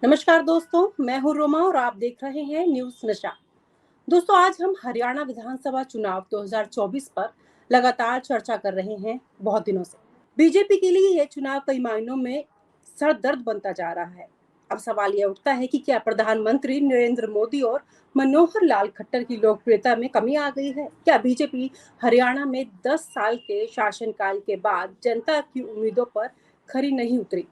नमस्कार दोस्तों, मैं हूँ रोमा और आप देख रहे हैं न्यूज नशा। दोस्तों, आज हम हरियाणा विधानसभा चुनाव 2024 पर लगातार चर्चा कर रहे हैं बहुत दिनों से। बीजेपी के लिए यह चुनाव कई मायनों में सरदर्द बनता जा रहा है। अब सवाल यह उठता है कि क्या प्रधानमंत्री नरेंद्र मोदी और मनोहर लाल खट्टर की लोकप्रियता में कमी आ गई है? क्या बीजेपी हरियाणा में 10 साल के शासनकाल के बाद जनता की उम्मीदों पर खरी नहीं उतरी?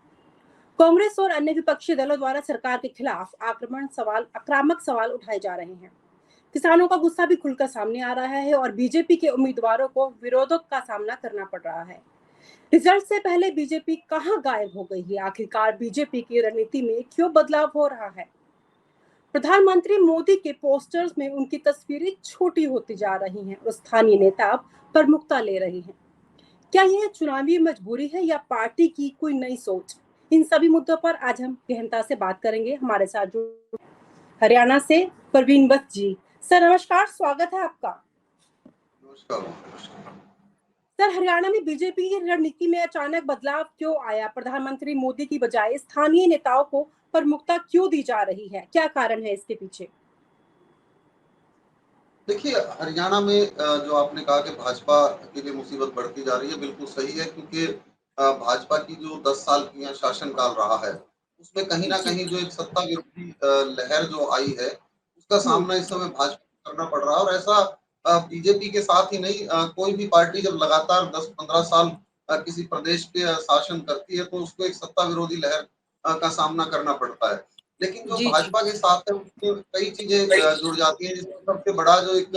कांग्रेस और अन्य विपक्षी दलों द्वारा सरकार के खिलाफ आक्रामक सवाल उठाए जा रहे हैं। किसानों का गुस्सा भी खुलकर सामने आ रहा है और बीजेपी के उम्मीदवारों को विरोधों का सामना करना पड़ रहा है। रिजल्ट से पहले बीजेपी कहां गायब हो गई है? आखिरकार बीजेपी की रणनीति में क्यों बदलाव हो रहा है? प्रधानमंत्री मोदी के पोस्टर्स में उनकी तस्वीरें छोटी होती जा रही हैं और स्थानीय नेता अब प्रमुखता ले रहे हैं। क्या यह चुनावी मजबूरी है या पार्टी की कोई नई सोच? इन सभी मुद्दों पर आज हम गहनता से बात करेंगे। हमारे साथ जो हरियाणा से परवीन बख्श जी। सर नमस्कार, स्वागत है आपका। नमस्कार। सर, हरियाणा में बीजेपी की रणनीति में अचानक बदलाव क्यों आया? प्रधानमंत्री मोदी की बजाय स्थानीय नेताओं को प्रमुखता क्यों दी जा रही है? क्या कारण है इसके पीछे? देखिए, हरियाणा में जो आपने कहा कि भाजपा के लिए मुसीबत बढ़ती जा रही है, बिल्कुल सही है क्योंकि भाजपा की जो 10 साल की यहाँ शासनकाल रहा है, उसमें कहीं न जी। कहीं जो एक सत्ता विरोधी लहर जो आई है, उसका हम्म। सामना इस समय भाजपा को करना पड़ रहा है और ऐसा बीजेपी के साथ ही नहीं कोई भी पार्टी जब लगातार 10-15 साल किसी प्रदेश पे शासन करती है, तो उसको एक सत्ता विरोधी लहर का सामना करना पड़ता है। लेकिन जो जी जी। भाजपा के साथ है उसमें कई चीजें जुड़ जाती हैं जिसमें सबसे बड़ा जो एक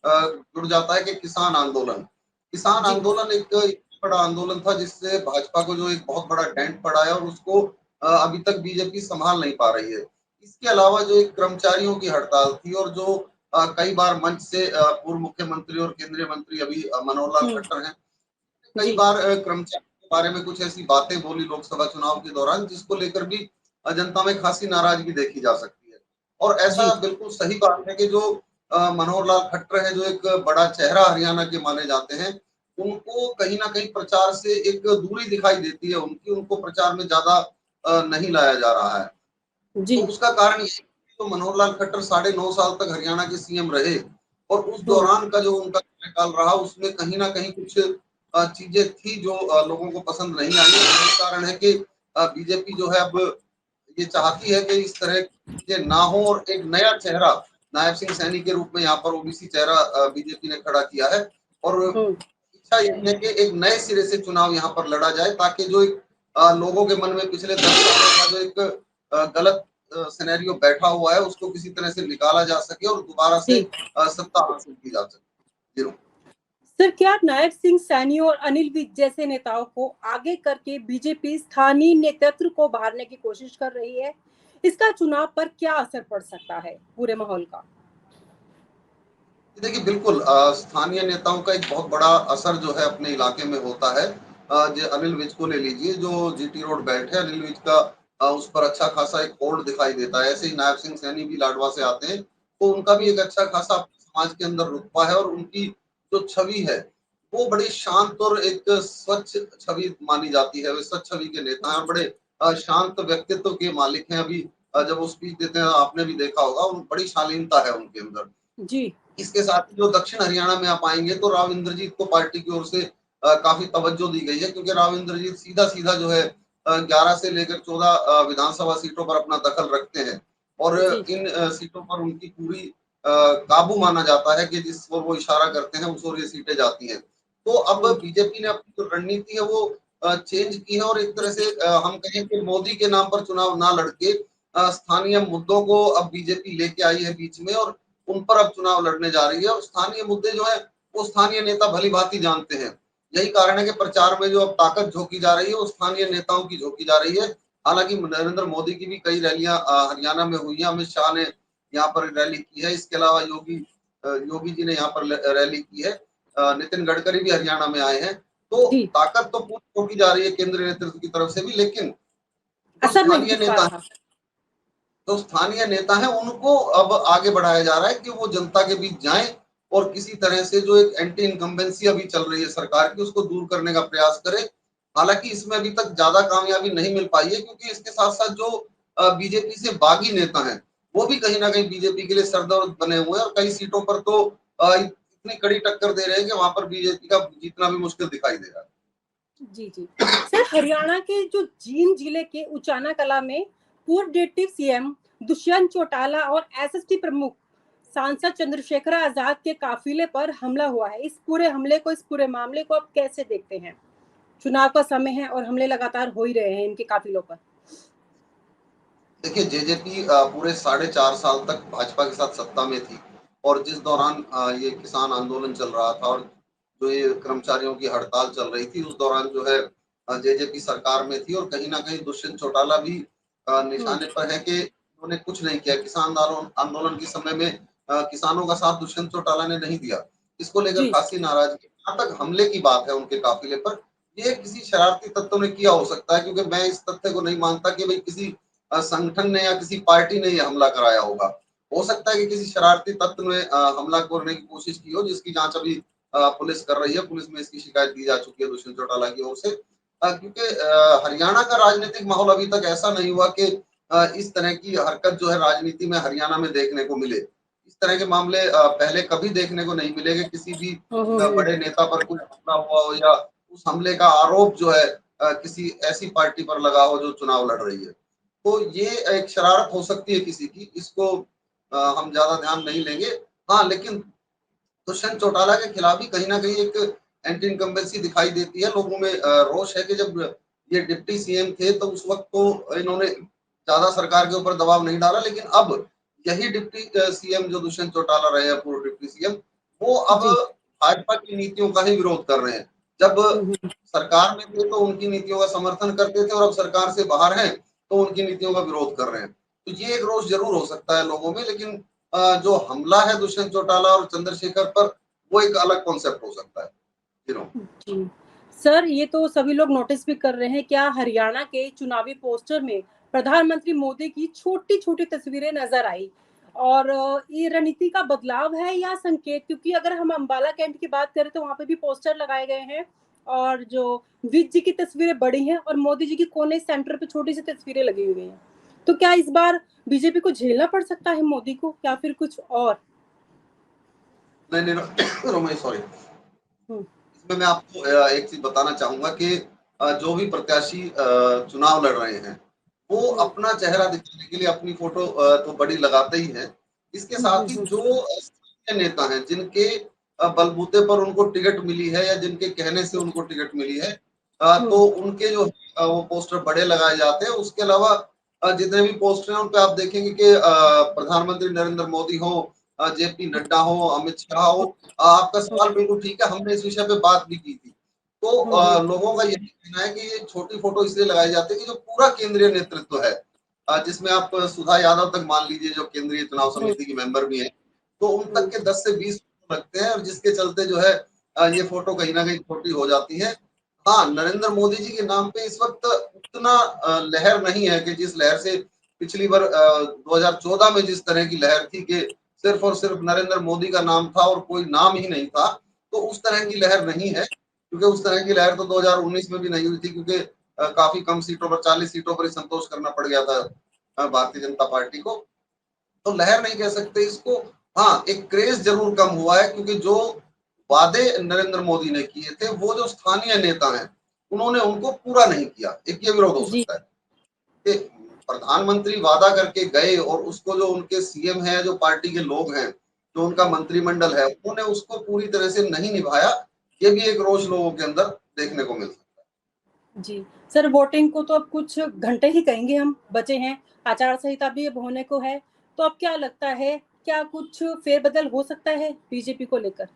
जुड़ जाता है कि किसान आंदोलन। किसान जी आंदोलन एक बड़ा आंदोलन था जिससे भाजपा को जो एक बहुत बड़ा डेंट पड़ा है और उसको अभी तक बीजेपी संभाल नहीं पा रही है। इसके अलावा जो एक कर्मचारियों की हड़ताल थी और जो कई बार मंच से पूर्व मुख्यमंत्री और केंद्रीय मंत्री अभी मनोहर लाल हम्म। खट्टर हैं, कई जी बार कर्मचारियों के बारे में कुछ ऐसी बातें बोली लोकसभा चुनाव के दौरान जिसको लेकर भी जनता में खासी नाराजगी देखी जा सकती है। और ऐसा जी। बिल्कुल सही बात है कि जो मनोहर लाल खट्टर है जो एक बड़ा चेहरा हरियाणा के माने जाते हैं, उनको कहीं न कहीं प्रचार से एक दूरी दिखाई देती है उनकी, उनको प्रचार में ज़्यादा नहीं लाया जा रहा है। तो जी। उसका कारण ये है कि तो मनोहर लाल खट्टर साढ़े 9 साल तक हरियाणा के सीएम रहे और उस हम्म। दौरान का जो उनका कार्यकाल रहा उसमें कहीं न कहीं कुछ चीज़ें थी जो लोगों को पसंद नहीं आई और यही कारण है कि बीजेपी जो है अब ये चाहती है कि इस तरह की चीज़ें ना हो और एक नया चेहरा नायब सिंह सैनी के रूप में यहाँ पर ओबीसी चेहरा बीजेपी ने खड़ा किया है और हम्म। इच्छा यही है कि एक नए सिरे से चुनाव यहाँ पर लड़ा जाए ताकि जो एक लोगों के मन में पिछले 10 सालों का जो एक गलत सिनेरियो बैठा हुआ है उसको किसी तरह से निकाला जा सके और दोबारा से जी। सत्ता हासिल की जा सके। जी। सर, क्या नायब सिंह सैनी और अनिल विज जैसे नेताओं को आगे करके बीजेपी स्थानीय नेतृत्व को उभारने की कोशिश कर रही है? इसका चुनाव पर क्या असर पड़ सकता है, पूरे माहौल का? देखिए बिल्कुल स्थानीय नेताओं का एक बहुत बड़ा असर जो है अपने इलाके में होता है। जो अनिल विज को ले लीजिए जो जीटी रोड बेल्ट है, अनिल विज का उस पर अच्छा खासा एक होल्ड दिखाई देता है। ऐसे ही नायब सिंह सैनी भी लाडवा से आते हैं, तो उनका भी एक अच्छा खासा समाज के अंदर रुतबा है और उनकी जो छवि है, वो बड़ी शांत और एक स्वच्छ छवि मानी जाती है। वे स्वच्छ छवि के नेता हैं और बड़े शांत व्यक्तित्व के मालिक हैं। अभी जब वो स्पीच देते हैं आपने भी देखा होगा, बड़ी शालीनता है उनके अंदर। जी इसके साथ ही जो दक्षिण हरियाणा में आप आएँगे तो राव इंद्रजीत को पार्टी की ओर से काफ़ी तवज्जो दी गई है क्योंकि राव इंद्रजीत सीधा-सीधा जो है 11 से लेकर 14 विधानसभा सीटों पर अपना दखल रखते हैं और जी। इन सीटों पर उनकी पूरी काबू माना जाता है कि जिस ओर वो इशारा करते हैं उस ओर ये सीटें जाती हैं। तो अब हम्म। बीजेपी ने अपनी जो रणनीति है वो चेंज की है और एक तरह से हम कहें कि मोदी के नाम पर चुनाव ना लड़के स्थानीय मुद्दों को अब बीजेपी लेके आई है बीच में और उन पर अब चुनाव लड़ने जा रही है और स्थानीय मुद्दे जो है वो स्थानीय नेता भली-भांति जानते हैं। यही कारण है कि प्रचार में जो अब ताकत झोंकी जा रही है वो स्थानीय नेताओं की झोंकी जा रही है। हालाँकि नरेंद्र मोदी की भी कई रैलियाँ हरियाणा में हुई हैं। अमित शाह ने यहाँ पर रैली की है। इसके अलावा योगी जी ने यहाँ पर रैली की है। नितिन गडकरी भी हरियाणा में आए हैं। तो जी। ताकत तो पूरी झोंकी जा रही है केंद्रीय नेतृत्व की तरफ से भी लेकिन जो असर नहीं स्थानीय दिख पा नेता रहा। जो स्थानीय नेता हैं उनको अब आगे बढ़ाया जा रहा है कि वो जनता के बीच जाएँ और किसी तरह से जो एक एंटी इनकम्बेंसी अभी चल रही है सरकार की उसको दूर करने का प्रयास करें। हालाँकि इसमें अभी तक ज़्यादा कामयाबी नहीं मिल पाई है क्योंकि इसके साथ-साथ जो बीजेपी से बागी नेता हैं, वो भी कहीं ना कहीं बीजेपी के लिए सरदर्द बने हुए हैं और कई सीटों पर तो इतनी कड़ी टक्कर दे रहे हैं कि वहां पर बीजेपी का जीतना भी मुश्किल दिखाई दे रहा है। जी जी। सर, हरियाणा के जो जींद जिले के उचाना कला में पूर्व डिप्टी सीएम दुष्यंत चौटाला और एसएसटी प्रमुख सांसद चंद्रशेखर आजाद के काफिले पर हमला हुआ है। इस पूरे हमले को, इस पूरे मामले को आप कैसे देखते हैं? चुनाव का समय है और हमले लगातार हो ही रहे हैं इनके काफिलों पर। देखिए, जेजेपी पूरे 4.5 साल तक भाजपा के साथ सत्ता में थी और जिस दौरान ये किसान आंदोलन चल रहा था और जो ये कर्मचारियों की हड़ताल चल रही थी, उस दौरान जो है जेजेपी सरकार में थी और कहीं न कहीं दुष्यंत चौटाला भी हम्म। निशाने पर है कि उन्होंने कुछ नहीं किया। किसान आंदोलन के समय में किसानों का साथ दुष्यंत चौटाला ने नहीं दिया। इसको लेकर जी। खासी नाराज़गी, जहाँ तक हमले की बात है उनके काफ़िले पर, ये किसी शरारती तत्व ने किया हो सकता है, क्योंकि मैं इस तथ्य को नहीं मानता कि भई किसी संगठन ने या किसी पार्टी ने ये हमला कराया होगा। हो सकता है कि किसी शरारती तत्व ने हमला करने की कोशिश की हो, जिसकी जाँच अभी पुलिस कर रही है। पुलिस में इसकी शिकायत दी जा चुकी है दुष्यंत चौटाला की ओर से। क्योंकि हरियाणा का राजनीतिक माहौल अभी तक ऐसा नहीं हुआ कि इस तरह की हरकत जो है राजनीति में हरियाणा में देखने को मिले। इस तरह के मामले पहले कभी देखने को नहीं मिले कि किसी भी हम्म। बड़े नेता पर कोई हमला हुआ हो या उस हमले का आरोप जो है किसी ऐसी पार्टी पर लगा हो जो चुनाव लड़ रही है। तो ये एक शरारत हो सकती है किसी की, इसको हम ज़्यादा ध्यान नहीं लेंगे। हाँ, लेकिन दुष्यंत चौटाला के खिलाफ भी कहीं न कहीं एक एंटी इनकम्बेंसी दिखाई देती है। लोगों में रोष है कि जब ये डिप्टी सीएम थे तो उस वक़्त तो इन्होंने ज़्यादा सरकार के ऊपर दबाव नहीं डाला, लेकिन अब यही डिप्टी सीएम जो दुष्यंत चौटाला रहे हैं, पूर्व डिप्टी सीएम, वो अब जी। भाजपा की नीतियों का ही विरोध कर रहे हैं। जब हम्म। सरकार में थे तो उनकी नीतियों का समर्थन करते थे और अब सरकार से बाहर हैं, तो उनकी नीतियों का विरोध कर रहे हैं। तो ये एक रोष ज़रूर हो सकता है लोगों में, लेकिन जो हमला है दुष्यंत चौटाला और चंद्रशेखर पर, वो एक अलग कॉन्सेप्ट हो सकता है। You know ji. सर, ये तो सभी लोग नोटिस भी कर रहे हैं, क्या हरियाणा के चुनावी पोस्टर में प्रधानमंत्री मोदी की छोटी-छोटी तस्वीरें नज़र आई? और ये रणनीति का बदलाव है या संकेत? क्योंकि अगर हम अम्बाला कैंट की बात करें तो वहाँ पे भी पोस्टर लगाए गए हैं और जो विज जी की तस्वीरें बड़ी हैं और मोदी जी की कोने सेंटर पे छोटी-सी तस्वीरें लगी हुई हैं। तो क्या इस बार बीजेपी को झेलना पड़ सकता है मोदी को या फिर कुछ और? नहीं, नहीं, रोमेश, सॉरी। हुँ। इसमें मैं आपको एक चीज़ बताना चाहूँगा कि जो भी प्रत्याशी चुनाव लड़ रहे हैं, वो हुँ। अपना चेहरा दिखाने के लिए अपनी फ़ोटो तो बड़ी लगाते ही हैं। इसके हुँ, हुँ, साथ ही हुँ। जो स्थानीय नेता हैं, जिनके बलबूते पर उनको टिकट मिली है या जिनके कहने से उनको टिकट मिली है, हुँ। तो उनके जो वो पोस्टर बड़े लगाए जाते हैं। उसके अलावा जितने भी पोस्टर हैं, उन पे आप देखेंगे कि प्रधानमंत्री नरेंद्र मोदी हों, जेपी नड्डा हों, अमित शाह हो। आपका हुँ, सवाल बिल्कुल ठीक है, हमने इस विषय पे बात भी की थी। तो हुँ, हुँ। लोगों का यही कहना है कि ये छोटी फ़ोटो इसलिए लगाई जाती है कि जो पूरा केंद्रीय नेतृत्व है, जिसमें आप सुधा यादव तक मान लीजिए, जो केंद्रीय चुनाव हुँ। समिति की मेंबर भी हैं, तो उन तक हुँ। के 10 से 20 लगते हैं और जिसके चलते जो है ये फ़ोटो कहीं न कहीं छोटी हो जाती है। हाँ, नरेंद्र मोदी जी के नाम पे इस वक़्त उतना लहर नहीं है कि जिस लहर से पिछली बार 2014 में जिस तरह की लहर थी कि सिर्फ़ और सिर्फ़ नरेंद्र मोदी का नाम था और कोई नाम ही नहीं था, तो उस तरह की लहर नहीं है। क्योंकि उस तरह की लहर तो 2019 में भी नहीं हुई थी, क्योंकि काफ़ी कम सीटों पर, 40 सीटों पर ही संतोष करना पड़ गया था भारतीय जनता पार्टी को। तो लहर नहीं कह सकते इसको। हाँ, एक क्रेज़ ज़रूर कम हुआ है, क्योंकि जो वादे नरेंद्र मोदी ने किए थे, वो जो स्थानीय नेता हैं, उन्होंने उनको पूरा नहीं किया। एक ये विरोध हो जी। सकता है कि प्रधानमंत्री वादा करके गए और उसको जो उनके सीएम हैं, जो पार्टी के लोग हैं, जो उनका मंत्रिमंडल है, उन्होंने उसको पूरी तरह से नहीं निभाया। ये भी एक रोष लोगों के अंदर देखने को मिल सकता है। जी। सर, वोटिंग को तो अब कुछ घंटे ही कहेंगे हम बचे हैं, आचार संहिता भी अब होने को है, तो अब क्या लगता है, क्या कुछ फेरबदल हो सकता है बीजेपी को लेकर?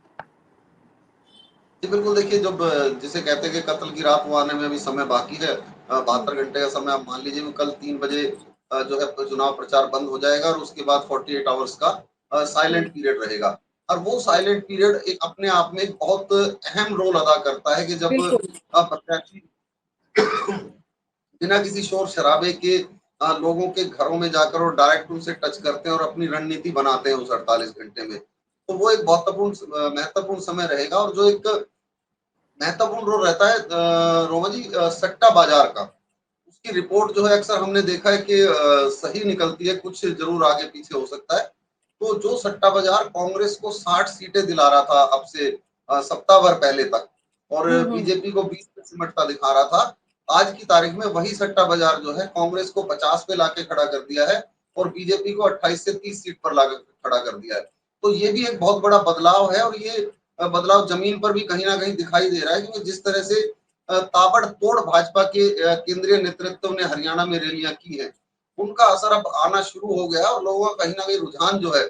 जी, बिल्कुल, देखिए, जब जिसे कहते हैं कि कत्ल की रात को आने में अभी समय बाकी है, हुँ। 72 घंटे का समय आप मान लीजिए कि कल 3 बजे जो है चुनाव प्रचार बंद हो जाएगा और उसके बाद 48 आवर्स का हुँ। साइलेंट पीरियड रहेगा। और वो हुँ। साइलेंट पीरियड एक अपने आप में एक बहुत अहम रोल अदा करता है कि जब बिल्कुल। प्रत्याशी बिना किसी शोर-शराबे के लोगों के घरों में जाकर और डायरेक्ट उनसे टच करते हैं और अपनी रणनीति बनाते हैं उस 48 घंटे में। तो वो एक महत्वपूर्ण समय रहेगा और जो एक महत्वपूर्ण रोल रहता है रोमा जी, सट्टा बाज़ार का। उसकी रिपोर्ट जो है अक्सर हमने देखा है कि सही निकलती है, कुछ ज़रूर आगे पीछे हो सकता है। तो जो सट्टा बाज़ार कांग्रेस को 60 सीटें दिला रहा था अब से सप्ताह भर पहले तक और हम्म। बीजेपी को 20 पे सिमटता दिखा रहा था, आज की तारीख में वही सट्टा बाज़ार जो है कांग्रेस को 50 पे लाके खड़ा कर दिया है और बीजेपी को 28 से 30 सीट पर लाकर खड़ा कर दिया है। तो ये भी एक बहुत बड़ा बदलाव है और ये बदलाव ज़मीन पर भी कहीं न कहीं दिखाई दे रहा है क्योंकि जिस तरह से ताबड़तोड़ भाजपा के केंद्रीय नेतृत्व ने हरियाणा में रैलियाँ की हैं, उनका असर अब आना शुरू हो गया है और लोगों का कहीं न कहीं रुझान जो है,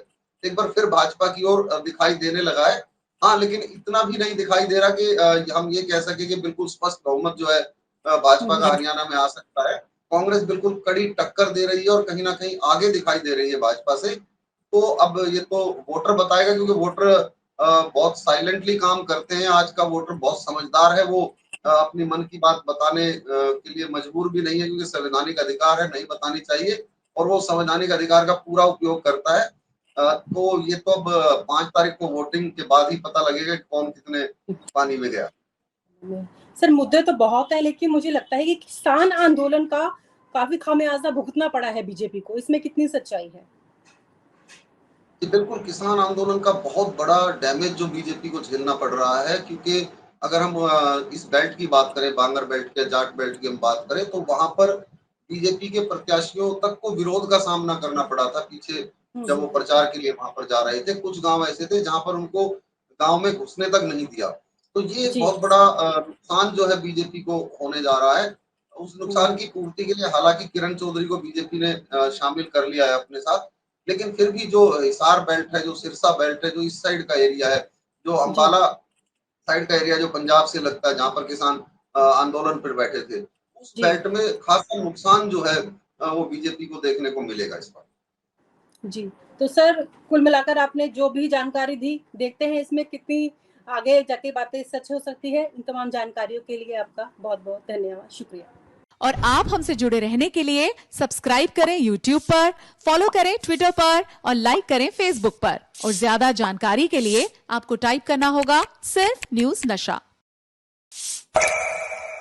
एक बार फिर भाजपा की ओर दिखाई देने लगा है। हाँ, लेकिन इतना भी नहीं दिखाई दे रहा कि हम ये कह सकें कि बिल्कुल स्पष्ट बहुमत जो है भाजपा का हम्म। हरियाणा में आ सकता है। कांग्रेस बिल्कुल कड़ी टक्कर दे रही है और कहीं न कहीं आगे दिखाई दे रही है भाजपा से। तो अब ये तो वोटर बताएगा क्योंकि वोटर बहुत साइलेंटली काम करते हैं। आज का वोटर बहुत समझदार है, वो अपनी मन की बात बताने के लिए मजबूर भी नहीं है क्योंकि संवैधानिक अधिकार है, नहीं बतानी चाहिए और वो संवैधानिक अधिकार का पूरा उपयोग करता है। तो ये तो अब 5 तारीख को वोटिंग के बाद ही पता लगेगा कि कौन कितने पानी में गया। सर मुद्दे तो बहुत है, लेकिन मुझे लगता है कि किसान आंदोलन का काफी खामियाजा भुगतना पड़ा है बीजेपी को, इसमें कितनी सच्चाई है? जी, बिल्कुल किसान आंदोलन का बहुत बड़ा डैमेज जो बीजेपी को झेलना पड़ रहा है क्योंकि अगर हम इस बेल्ट की बात करें, बांगर बेल्ट या जाट बेल्ट की हम बात करें तो वहां पर बीजेपी के प्रत्याशियों तक को विरोध का सामना करना पड़ा था पीछे जब वो हम्म। प्रचार के लिए वहां पर जा रहे थे। कुछ गांव ऐसे थे जहां पर उनको गांव में घुसने तक नहीं दिया। तो ये एक जी। बहुत बड़ा नुकसान जो है बीजेपी को होने जा रहा है। उस नुकसान की पूर्ति के लिए हालांकि किरण चौधरी को बीजेपी ने शामिल कर लिया है अपने साथ, लेकिन फिर भी जो हिसार बेल्ट है, जो सिरसा बेल्ट है, जो इस साइड का एरिया है, जो जी। अंबाला साइड का एरिया जो पंजाब से लगता है, जहाँ पर किसान आंदोलन पर बैठे थे, उस जी। बेल्ट में खासा नुकसान जो है वो बीजेपी को देखने को मिलेगा इस बार। जी। तो सर कुल मिलाकर आपने जो भी जानकारी दी, देखते हैं इसमें कितनी आगे जाके बातें सच हो सकती है। इन तमाम जानकारियों के लिए आपका बहुत-बहुत धन्यवाद, शुक्रिया। और आप हमसे जुड़े रहने के लिए सब्सक्राइब करें YouTube पर, फॉलो करें Twitter पर और लाइक करें Facebook पर। और ज्यादा जानकारी के लिए आपको टाइप करना होगा सिर्फ न्यूज नशा।